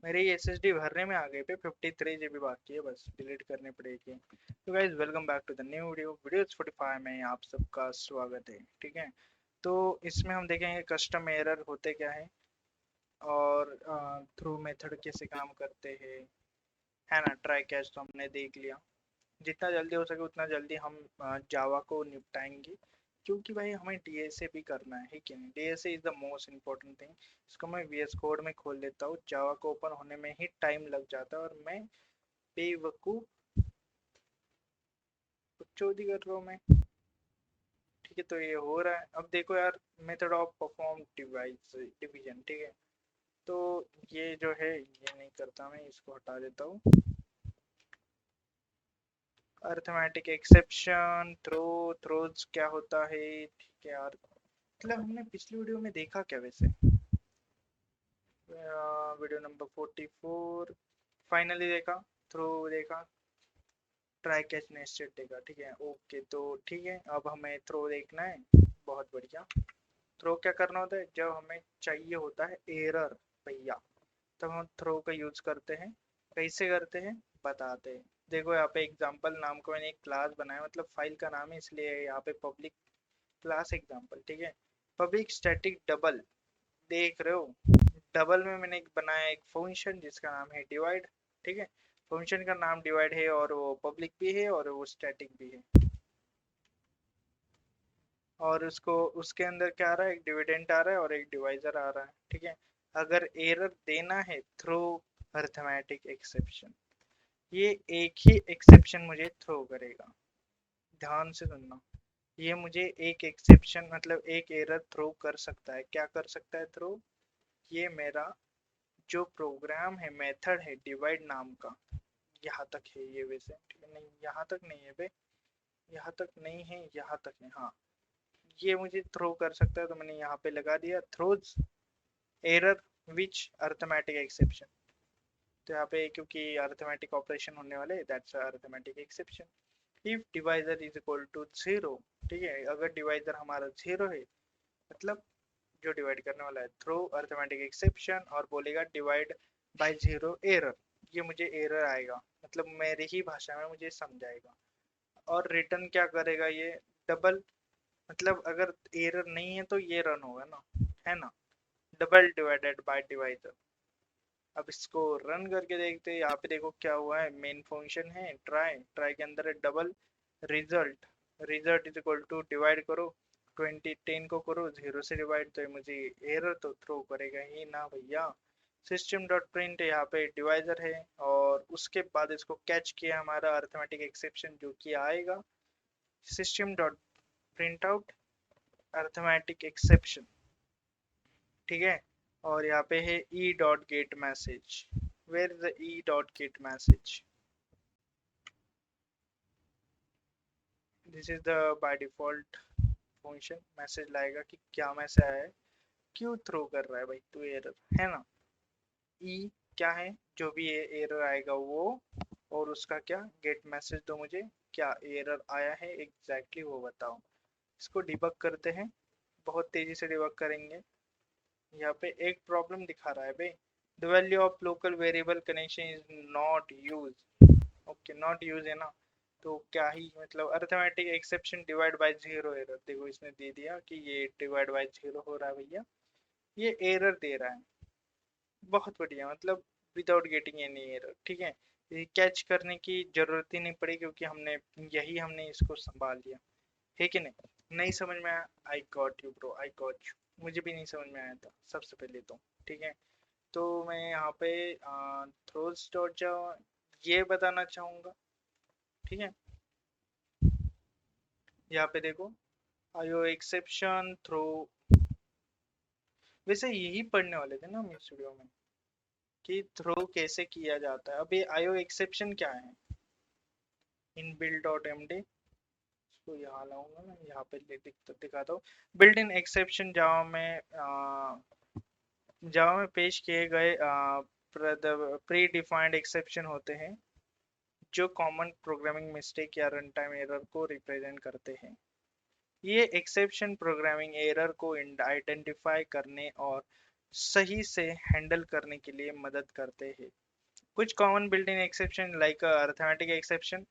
मेरी एसएसडी भरने में आ गई पे 53 GB बाकी है, बस डिलीट करनी पड़ेगी। तो guys welcome back to the new video 45 में आप सबका स्वागत है। ठीक है, तो इसमें हम देखेंगे कस्टम एरर होते क्या है और थ्रू मेथड कैसे काम करते हैं, है ना। ट्राई कैच तो हमने देख लिया। जितना जल्दी हो सके उतना जल्दी हम जावा को निपटाएंगे, क्योंकि भाई हमें डीएसए भी करना है कि नहीं। DSA is the most important thing. इसको मैं वीएस कोड में खोल लेता हूँ, जावा को ओपन होने में ही टाइम लग जाता है और मैं बेवकूफ चोरी कर रहा हूँ मैं। ठीक है, तो ये हो रहा है। अब देखो यार, method of perform device division, ठीक है। तो ये जो है ये नहीं करता, मैं इसको हटा देता हूँ। अर्थमेटिक एक्सेप्शन थ्रोज क्या होता है, ठीक है यार। मतलब हमने पिछली वीडियो में देखा क्या वैसे, वीडियो नंबर 44 फाइनली देखा, थ्रो देखा, ट्राई कैच नेस्टेड देखा। ठीक है, ओके। तो ठीक है, अब हमें थ्रो देखना है। बहुत बढ़िया। थ्रो क्या करना होता है, जब हमें चाहिए होता है एरर भैया, तब हम थ्रो का यूज करते हैं। कैसे करते हैं बताते हैं। देखो यहाँ पे एग्जाम्पल नाम को मैंने एक क्लास बनाया, मतलब फाइल का नाम है, इसलिए यहाँ पे पब्लिक क्लास एग्जाम्पल। ठीक है, पब्लिक स्टैटिक डबल, देख रहे हो। डबल में मैंने एक बनाया एक फंक्शन जिसका नाम है डिवाइड। ठीक है, फंक्शन का नाम डिवाइड है और वो पब्लिक भी है और वो स्टैटिक भी है। और उसको उसके अंदर क्या आ रहा है, एक डिविडेंड आ रहा है और एक डिवाइजर आ रहा है। ठीक है, अगर एरर देना है थ्रो अर्थमेटिक एक्सेप्शन, ये एक ही एक्सेप्शन मुझे थ्रो करेगा। ध्यान से सुनना, ये मुझे एक एक्सेप्शन मतलब एक एरर थ्रो कर सकता है। क्या कर सकता है थ्रो, ये मेरा जो प्रोग्राम है, मेथड है डिवाइड नाम का, यहाँ तक है ये वैसे। ठीक है, नहीं यहाँ तक नहीं है बे, यहाँ तक नहीं है, यहाँ तक है, हाँ। ये मुझे थ्रो कर सकता है, तो मैंने यहाँ पे लगा दिया throws error which arithmetic exception. तो यहाँ पे क्योंकि अर्थमेटिक ऑपरेशन होने वाले, that's arithmetic exception. If divisor is equal to zero, ठीक है, अगर डिवाइजर हमारा जीरो है, मतलब जो डिवाइड करने वाला है, थ्रो अर्थमेटिक एक्सेप्शन और बोलेगा डिवाइड बाय जीरो एरर। ये मुझे एरर आएगा, मतलब मेरी ही भाषा में मुझे समझाएगा। और रिटर्न क्या करेगा ये, डबल, मतलब अगर एरर नहीं है तो ये रन होगा ना, है ना। Double divided by divider. अब इसको रन करके देखते हैं। यहाँ पे देखो क्या हुआ है, मेन फंक्शन है ट्राई, ट्राई के अंदर है double result. Result is equal to divide करो 20 10 को करो जीरो से डिवाइड, तो ये मुझे एरर तो थ्रो करेगा ही ना भैया। सिस्टम डॉट प्रिंट यहाँ पे डिवाइजर है और उसके बाद इसको कैच किया हमारा अर्थमेटिक एक्सेप्शन जो कि आएगा system dot print out arithmetic exception. ठीक है, और यहाँ पे है e dot get message. Where is the e dot get message, this is the by default function. Message लाएगा कि क्या मैसेज आया है, क्यों थ्रो कर रहा है भाई तू एरर, है ना। ई क्या है, जो भी एरर आएगा वो, और उसका क्या गेट मैसेज दो मुझे, क्या एरर आया है एग्जैक्टली वो बताओ। इसको डिबग करते हैं, बहुत तेजी से डिबग करेंगे। यहाँ पे एक प्रॉब्लम दिखा रहा है भाई, the value of local variable connection is not use. Okay, not use है ना, तो क्या ही मतलब arithmetic exception divide by zero error. देखो इसने दे दिया कि ये डिवाइड बाय जीरो हो रहा है भैया, ये एरर दे रहा है। बहुत बढ़िया, मतलब विदाउट गेटिंग एनी एरर। ठीक है, ये कैच करने की जरूरत ही नहीं पड़ी, क्योंकि हमने इसको संभाल लिया, है कि नहीं। नहीं समझ में आया, I got you bro, I got you. मुझे भी नहीं समझ में आया था सबसे पहले तो। ठीक है, तो मैं यहाँ पे थ्रोज डॉट जावा ये बताना चाहूँगा। ठीक है, यहाँ पे देखो आयो एक्सेप्शन थ्रो, वैसे यही पढ़ने वाले थे ना हम इस वीडियो में कि थ्रो कैसे किया जाता है। अब ये आयो एक्सेप्शन क्या है, in build dot M D, इसको यहाँ लाऊंगा ना, यहाँ पे दिखाता हूँ। बिल्ट इन एक्सेप्शन जावा में पेश किए गए प्री डिफाइंड एक्सेप्शन होते हैं, जो कॉमन प्रोग्रामिंग मिस्टेक या रन टाइम एरर को रिप्रेजेंट करते हैं। ये एक्सेप्शन प्रोग्रामिंग एरर को आइडेंटिफाई करने और सही से हैंडल करने के लिए मदद करते हैं। कुछ common built in exception like arithmetic exception,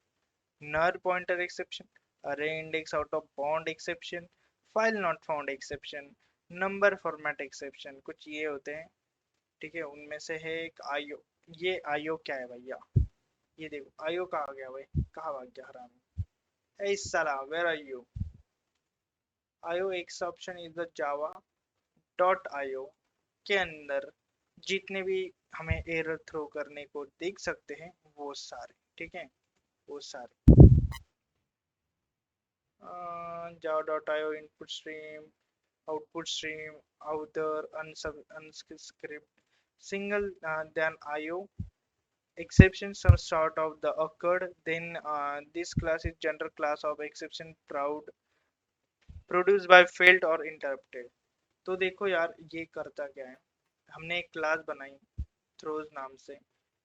null pointer exception, array index out of bound exception, file not found exception, number format exception, कुछ ये होते हैं। ठीक है, उनमें से है एक आईओ। ये आईओ क्या है भैया? ये देखो आईओ कहाँ गया भाई, कहाँ भाग गया हरामी? ए साला, where are you? IO exception is the Java dot IO के अंदर जितने भी हमें एरर थ्रो करने को देख सकते हैं वो सारे, ठीक है, वो सारे। java.io input stream, output stream, outer unscript, single then IO. Exceptions are sort of the occurred. Then this class is general class of exception proud produced by failed or interrupted. तो देखो यार ये करता क्या है, हमने एक क्लास बनाई थ्रोज नाम से,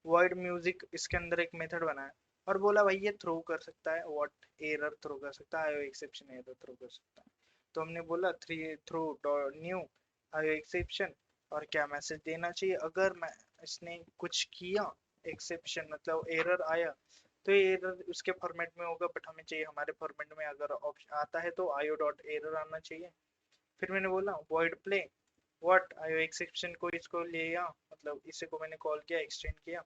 void music इसके अंदर एक मेथड बनाया और बोला भाई ये थ्रो कर सकता है व्हाट एरर थ्रो कर सकता है, आईओ एक्सेप्शन एरर थ्रो कर सकता है। तो हमने बोला थ्रो न्यू आईओ एक्सेप्शन, और क्या मैसेज देना चाहिए अगर मैं इसने कुछ किया एक्सेप्शन मतलब एरर आया तो ये एरर उसके फॉर्मेट में होगा, बट हमें चाहिए हमारे फॉर्मेट में अगर ऑप्शन आता है तो आईओ डॉट एरर आना चाहिए। फिर मैंने बोला void play what IO exception को इसको लिया, मतलब इसे को मैंने कॉल किया एक्सटेंड किया।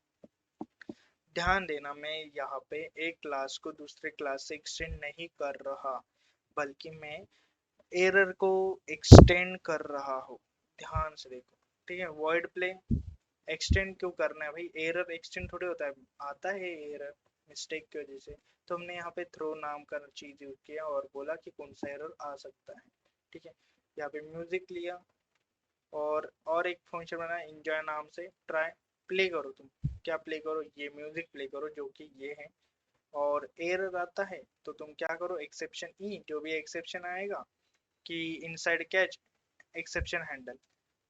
ध्यान देना मैं यहाँ पे एक क्लास को दूसरे क्लास से एक्सटेंड नहीं कर रहा, बल्कि मैं एरर को एक्सटेंड कर रहा हूँ। ध्यान से देखो, ठीक है। वॉइड प्ले एक्सटेंड क्यों करना है भाई, एरर एक्सटेंड थोड़ी होता है, आता है एरर मिस्टेक की वजह से। तो हमने यहाँ पे थ्रो नाम का चीज यूज किया और बोला कि कौन सा एरर आ सकता है, ठीक है। यहाँ पे म्यूजिक लिया और एक फंक्शन बनाया एंजॉय नाम से, ट्राई प्ले करो, तुम क्या प्ले करो, ये म्यूजिक प्ले करो जो कि ये है, और एरर आता है तो तुम क्या करो एक्सेप्शन ई, जो भी एक्सेप्शन आएगा कि इनसाइड कैच एक्सेप्शन हैंडल,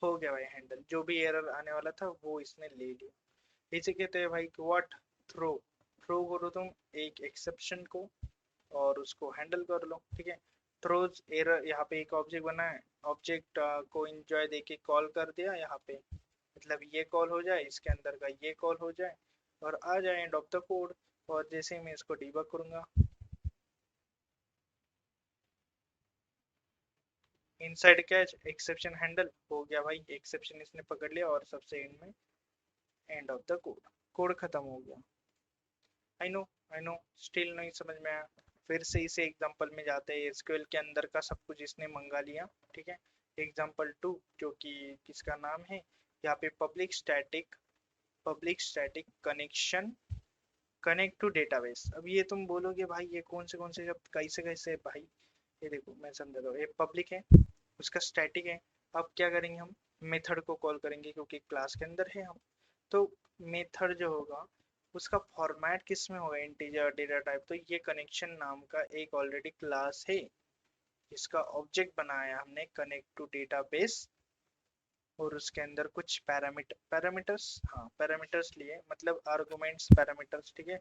हो गया भाई हैंडल, जो भी एरर आने वाला था वो इसने ले लिया। इसे कहते हैं भाई व्हाट थ्रो, थ्रो करो तुम एक एक्सेप्शन को और उसको हैंडल कर लो, ठीक है। थ्रोज एरर, यहाँ पे एक ऑब्जेक्ट बना है, ऑब्जेक्ट को एंजॉय देके कॉल कर दिया यहाँ पे, मतलब ये कॉल हो जाए इसके अंदर का ये कॉल हो जाए और आ जाए एंड ऑफ द कोड। और जैसे ही मैं इसको डीबग करूंगा इनसाइड कैच एक्सेप्शन हैंडल, हो गया भाई एक्सेप्शन इसने पकड़ लिया और सबसे एंड में end of the code, code खत्म हो गया। आई नो स्टिल नहीं समझ में आया, फिर से इसे एग्जांपल में जाते हैं। एसक्यूएल के अंदर का सब कुछ इसने मंगा लिया, ठीक है। एग्जांपल 2 जो कि किसका नाम है यहाँ पे public static connection connect to database. अब ये तुम बोलोगे भाई ये कौन से शब्द कैसे कैसे है भाई, ये देखो मैं समझा दो, ये पब्लिक है उसका स्टैटिक है। अब क्या करेंगे हम, मेथड को कॉल करेंगे क्योंकि क्लास के अंदर है हम। तो मेथड जो होगा उसका फॉर्मेट किस में होगा, इंटीजर डेटा टाइप। तो ये कनेक्शन नाम का एक ऑलरेडी क्लास है, इसका ऑब्जेक्ट बनाया हमने कनेक्ट टू डेटाबेस, और उसके अंदर कुछ पैरामीटर्स, हाँ पैरामीटर्स लिए मतलब आर्गुमेंट्स पैरामीटर्स, ठीक है।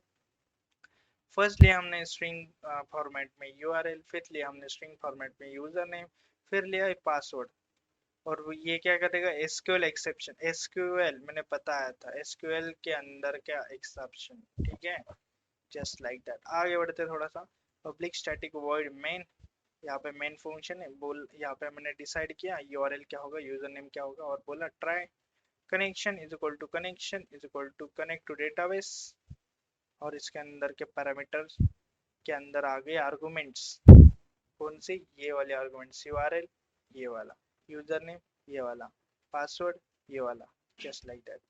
फर्स्ट लिया हमने स्ट्रिंग फॉर्मेट में यूआरएल, फिर लिया हमने स्ट्रिंग फॉर्मेट में यूजर नेम, फिर लिया पासवर्ड। और वो ये क्या करेगा एसक्यूएल एक्सेप्शन, एसक्यूएल मैंने बताया था एसक्यूएल के अंदर क्या एक्सेप्शन, ठीक है। Just like that. आगे बढ़ते थोड़ा सा, पब्लिक स्टैटिक वॉइड मेन, यहाँ पे मेन फंक्शन है, बोल यहाँ पे मैंने डिसाइड किया यूआरएल क्या होगा यूजर नेम क्या होगा, और बोला try connection is equal to connection is equal to connect to database, और इसके अंदर के पैरामीटर्स के अंदर आ गए आर्गुमेंट्स, कौन से, ये वाले आर्गुमेंट्स, यूआरएल ये वाला, यूजर नेम ये वाला, पासवर्ड ये वाला, जस्ट लाइक दैट।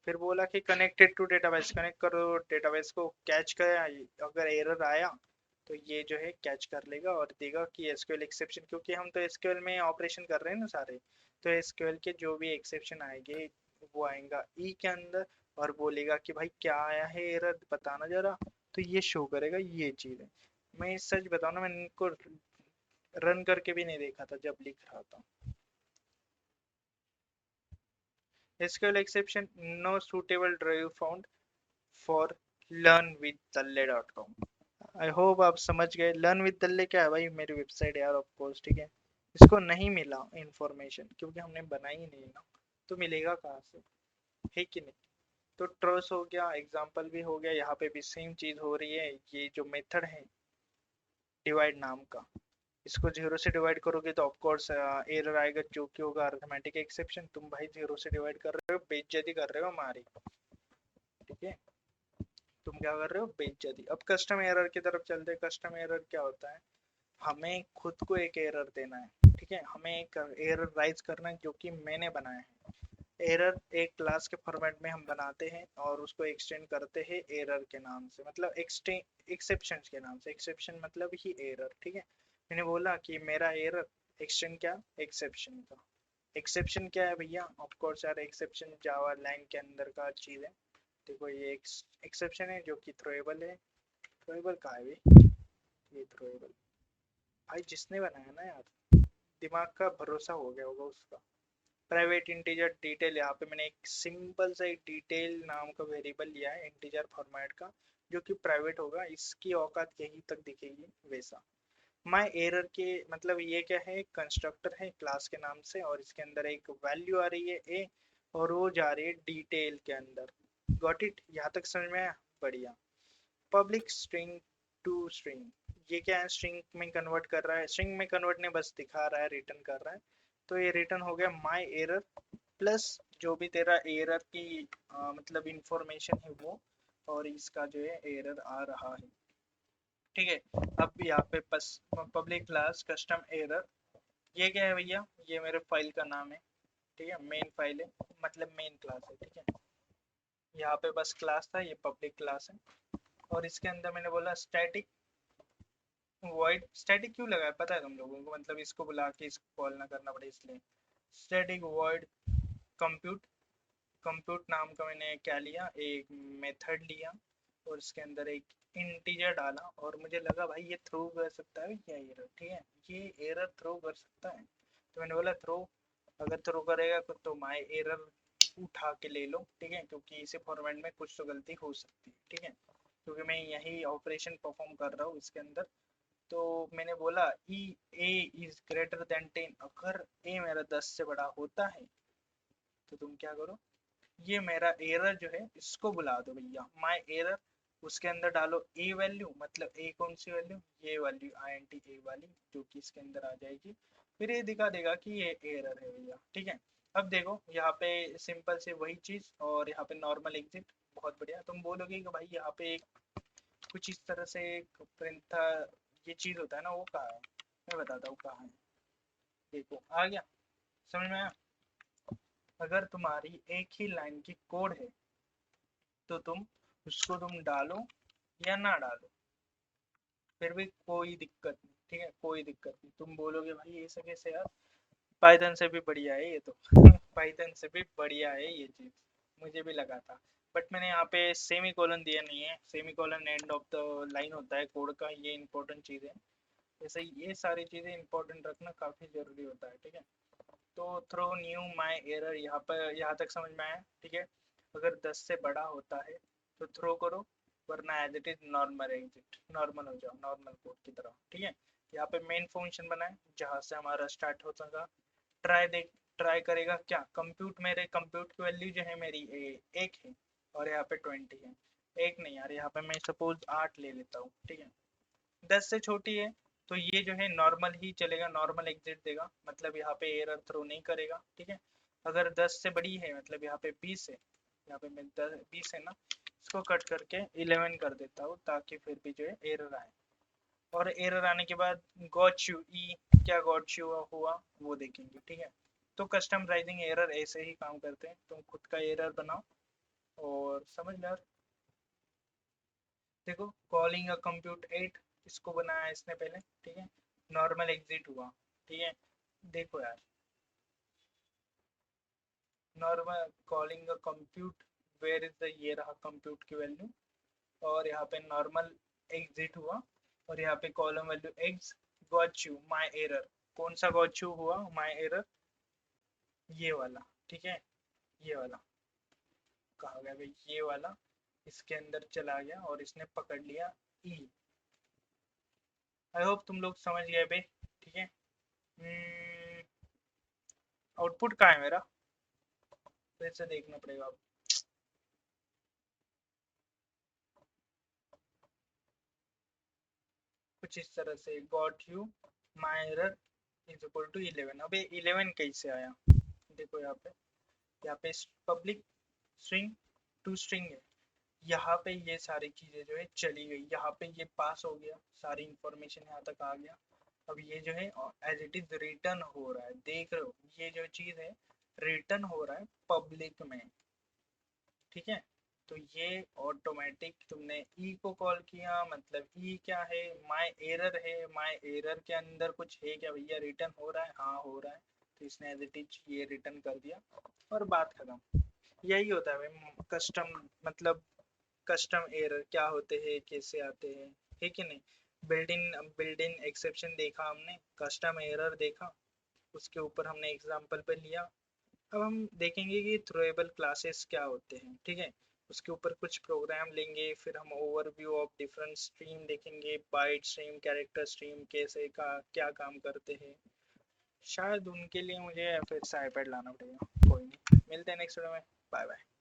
फिर बोला कि कनेक्टेड टू डेटाबेस, कनेक्ट करो डेटाबेस को, कैच कर, अगर एरर आया तो ये जो है कैच कर लेगा और देगा कि एसक्यूएल एक्सेप्शन, क्योंकि हम तो एसक्यूएल में ऑपरेशन कर रहे हैं ना सारे, तो एसक्यूएल के जो भी एक्सेप्शन आएंगे वो आएगा ई के अंदर और बोलेगा कि भाई क्या आया है एरर बताना जरा, तो ये शो करेगा ये चीज है। मैं सच बताऊं ना, मैंने इनको रन करके भी नहीं देखा था जब लिख रहा था। SQL exception, no suitable drive found for learnwithdalle.com। I hope आप समझ गए लर्न विद दल्ले क्या है भाई, मेरी वेबसाइट यार ऑफ कोर्स, ठीक है। इसको नहीं मिला इंफॉर्मेशन क्योंकि हमने बनाई ही नहीं ना, तो मिलेगा कहाँ से, है कि नहीं। तो ट्रस हो गया, एग्जाम्पल भी हो गया, यहाँ पे भी सेम चीज हो रही है। ये जो मेथड है डिवाइड नाम का, इसको जीरो से डिवाइड करोगे तो ऑफकोर्स एरर आएगा, जो कि होगा अरिथमेटिक एक्सेप्शन। तुम भाई जीरो से डिवाइड कर रहे हो, बेइज्जती कर रहे हो हमारी, ठीक है। तुम क्या कर रहे हो, बेइज्जती। अब कस्टम एरर की तरफ चलते हैं। कस्टम एरर क्या होता है, हमें खुद को एक एरर देना है, ठीक है। हमें एक एरर राइज करना है जो कि मैंने बनाया है। एरर एक क्लास के फॉर्मेट में हम बनाते हैं और उसको एक्सटेंड करते हैं एरर के नाम से, मतलब एक्सेप्शन के नाम से। एक्सेप्शन मतलब ही एरर, ठीक है। मैंने बोला कि मेरा एरर एक्सटेंड क्या, एक्सेप्शन का। एक्सेप्शन क्या है भैया, ऑफ कोर्स यार एक्सेप्शन जावा लैंग के अंदर का चीज है। देखो ये एक्सेप्शन है जो कि थ्रोएबल है। थ्रोएबल कहाँ है भाई, ये थ्रोएबल, भाई जिसने बनाया ना यार, दिमाग का भरोसा हो गया होगा उसका। प्राइवेट इंटीजर डिटेल, यहाँ पे मैंने एक सिंपल सा एक डिटेल नाम का वेरिएबल लिया है इंटीजर फॉर्मेट का, जो कि प्राइवेट होगा, इसकी औकात यहीं तक दिखेगी वैसा। माय एरर के मतलब ये क्या है, कंस्ट्रक्टर है क्लास के नाम से, और इसके अंदर एक वैल्यू आ रही है ए, और वो जा रही है डिटेल के अंदर। गॉट इट, यहाँ तक समझ में आया, बढ़िया। पब्लिक स्ट्रिंग टू स्ट्रिंग, ये क्या है, स्ट्रिंग में कन्वर्ट कर रहा है, स्ट्रिंग में कन्वर्ट नहीं, बस दिखा रहा है, रिटर्न कर रहा है। तो ये रिटर्न हो गया माय एरर प्लस जो भी तेरा एरर की मतलब इंफॉर्मेशन है वो, और इसका जो है एरर आ रहा है, ठीक है। अब यहाँ पे बस पब्लिक क्लास कस्टम एरर, ये क्या है भैया, ये मेरे फाइल का नाम है, ठीक है। मेन फाइल है, मतलब मेन क्लास है, ठीक है। यहाँ पे बस क्लास था, ये पब्लिक क्लास है। और इसके अंदर मैंने बोला स्टैटिक वॉइड, स्टैटिक क्यों लगा है पता है तुम लोगों को, मतलब इसको बुला के इसको कॉल ना करना पड़े इसलिए। स्टैटिक वॉइड कंप्यूट, कंप्यूट नाम का मैंने क्या लिया, एक मेथड लिया, और इसके अंदर एक इंटीजर डाला, और मुझे लगा भाई ये थ्रो कर सकता है क्या एरर, ठीक है, ये एरर थ्रो कर सकता है। तो मैंने बोला थ्रो, अगर थ्रो करेगा तो माय एरर उठा के ले लो, ठीक है, क्योंकि इसी फॉर्मेट में कुछ तो गलती हो सकती है, ठीक है, क्योंकि मैं यही ऑपरेशन परफॉर्म कर रहा हूँ इसके अंदर। तो मैंने बोला ई ए इज ग्रेटर देन 10, अगर ए मेरा 10 से बड़ा होता है तो तुम क्या करो, ये मेरा एरर जो है इसको बुला दो भैया, माय एरर, उसके अंदर डालो ए वैल्यू, मतलब ए कौन सी वैल्यू, ये वैल्यू INT ए वाली, जो कि इसके अंदर आ जाएगी। फिर ये दिखा देगा कि ये एरर है भैया, ठीक है। अब देखो यहाँ पे सिंपल से वही चीज, और यहाँ पे नॉर्मल एग्जिट, बहुत बढ़िया। तुम बोलोगे कि भाई यहाँ पे एक कुछ इस तरह से एक प्रिंट था, ये चीज होता है ना, वो कहाँ है, मैं बताता हूँ कहाँ है। देखो आ गया, समझ में आया। अगर तुम्हारी एक ही लाइन की कोड है तो तुम उसको तुम डालो या ना डालो, फिर भी कोई दिक्कत नहीं, ठीक है, कोई दिक्कत नहीं। तुम बोलोगे भाई ऐसा कैसे यार, पाइथन से भी बढ़िया है ये तो पाइथन से भी बढ़िया है ये चीज, मुझे भी लगा था। बट मैंने यहाँ पे सेमी कॉलन दिया नहीं है, semi colon end of the line होता है कोड का, ये इंपॉर्टेंट चीज है। जैसे ये सारी चीजें इंपॉर्टेंट रखना काफी जरूरी होता है, ठीक है। तो थ्रो न्यू माय एरर, यहाँ पर यहाँ तक समझ में आया, ठीक है। अगर 10 से बड़ा होता है तो थ्रो करो, वरना as it is normal exit, normal हो जाओ, नॉर्मल कोड की तरह, ठीक है। यहाँ पे मेन फंक्शन बनाए जहाँ से हमारा स्टार्ट होता, ट्राई देख, ट्राई करेगा क्या, कंप्यूट, मेरे कंप्यूट की वैल्यू जो है मेरी एक है, और यहाँ पे 20 है। एक नहीं यार, यहाँ पे मैं सपोज 8 ले लेता हूँ, ठीक है। 10 से छोटी है तो ये जो है नॉर्मल ही चलेगा, नॉर्मल एग्जिट देगा, मतलब यहाँ पे एरर थ्रो नहीं करेगा, ठीक है। अगर 10 से बड़ी है, मतलब यहाँ पे 20 है, यहाँ पे मैं 20 है ना, इसको कट करके 11 कर देता हूँ, ताकि फिर भी जो है एरर आए। और एरर आने के बाद गॉट यू ई, क्या गॉट यू हुआ वो देखेंगे, ठीक है। तो कस्टम राइजिंग एरर ऐसे ही काम करते हैं, तुम खुद का एरर बनाओ और समझ लो यार। देखो कॉलिंग अ कंप्यूट 8, इसको बनाया इसने पहले, ठीक है, नॉर्मल एग्जिट हुआ, ठीक है। देखो यार, normal calling a compute, where is the, ये रहा कंप्यूट की वैल्यू, और यहाँ पे नॉर्मल एग्जिट हुआ, और यहाँ पे column value eggs, got you my error, कौन सा गॉट यू हुआ माय एरर, ये वाला, ठीक है, ये वाला कहा गया भाई, ये वाला इसके अंदर चला गया और इसने पकड़ लिया ई। आई होप तुम लोग समझ गए भाई, ठीक है। आउटपुट कहाँ है मेरा, फिर से देखना पड़ेगा। कुछ इस तरह से got you my error is equal to 11। अबे 11 कैसे आया? देखो यहाँ पे पब्लिक स्ट्रिंग टू स्ट्रिंग है, यहाँ पे ये सारी चीजें जो है चली गई, यहाँ पे ये पास हो गया, सारी इंफॉर्मेशन यहाँ तक आ गया। अब ये जो है एज इट इज रिटर्न हो रहा है, देख रहे हो ये जो चीज है रिटर्न हो रहा है पब्लिक में, ठीक है। तो ये ऑटोमेटिक तुमने ई को कॉल किया, मतलब ई क्या है, माय एरर है, माय एरर के अंदर कुछ है क्या भैया, रिटर्न हो रहा है, हाँ हो रहा है, तो इसने एज इट इज ये रिटर्न कर दिया और बात खत्म। यही होता है भाई कस्टम, मतलब कस्टम एरर क्या होते हैं, कैसे आते हैं, है कि नहीं। बिल्ड इन एक्सेप्शन देखा हमने, कस्टम एरर देखा, उसके ऊपर हमने एग्जांपल पे लिया। अब हम देखेंगे कि थ्रोएबल क्लासेस क्या होते हैं, ठीक है। उसके ऊपर कुछ प्रोग्राम लेंगे, फिर हम ओवरव्यू ऑफ डिफरेंट स्ट्रीम देखेंगे, बाइट स्ट्रीम, कैरेक्टर स्ट्रीम कैसे का क्या काम करते हैं। शायद उनके लिए मुझे फिर से आईपैड लाना पड़ेगा, कोई नहीं, मिलते हैं नेक्स्ट वीडियो में, बाय बाय।